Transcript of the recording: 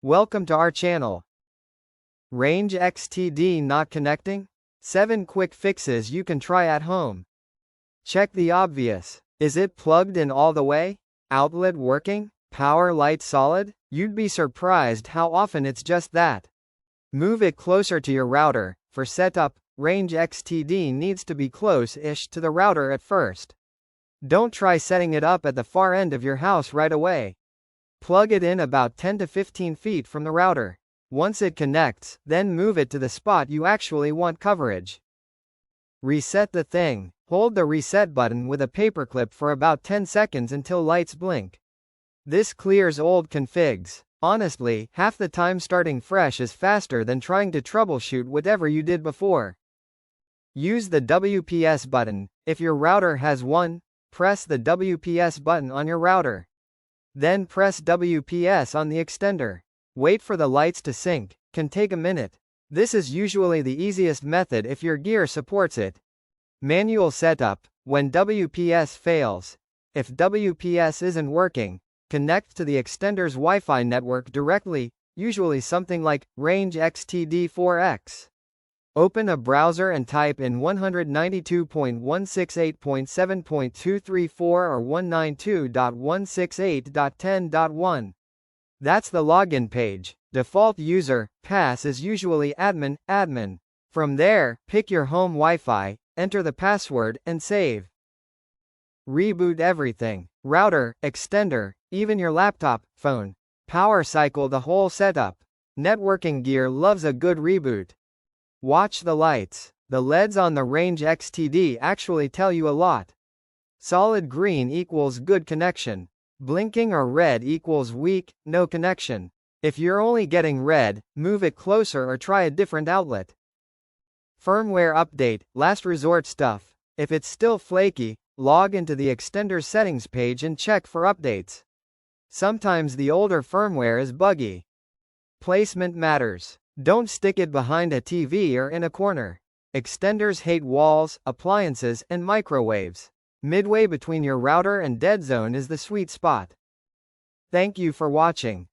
Welcome to our channel. RangeXTD Not Connecting? 7 quick fixes you can try at home. Check the obvious. Is it plugged in all the way? Outlet working? Power light solid? You'd be surprised how often it's just that. Move it closer to your router. For setup, RangeXTD needs to be close-ish to the router at first. Don't try setting it up at the far end of your house right away. Plug it in about 10 to 15 feet from the router. Once it connects, then move it to the spot you actually want coverage. Reset the thing. Hold the reset button with a paperclip for about 10 seconds until lights blink. This clears old configs. Honestly, half the time starting fresh is faster than trying to troubleshoot whatever you did before. Use the WPS button. If your router has one, press the WPS button on your router. Then press WPS on the extender. Wait for the lights to sync. Can take a minute. This is usually the easiest method if your gear supports it. Manual setup. When WPS fails. If WPS isn't working, connect to the extender's Wi-Fi network directly, usually something like RangeXTD4X. Open a browser and type in 192.168.7.234 or 192.168.10.1. That's the login page. Default user, pass is usually admin. From there, pick your home Wi-Fi, enter the password, and save. Reboot everything. Router, extender, even your laptop, phone. Power cycle the whole setup. Networking gear loves a good reboot. Watch the lights. The LEDs on the RangeXTD actually tell you a lot. Solid green equals good connection. Blinking or red equals weak, no connection. If you're only getting red, move it closer or try a different outlet. Firmware update, last resort stuff. If it's still flaky, log into the extender's settings page and check for updates. Sometimes the older firmware is buggy. Placement matters. Don't stick it behind a TV or in a corner. Extenders hate walls, appliances, and microwaves. Midway between your router and dead zone is the sweet spot. Thank you for watching.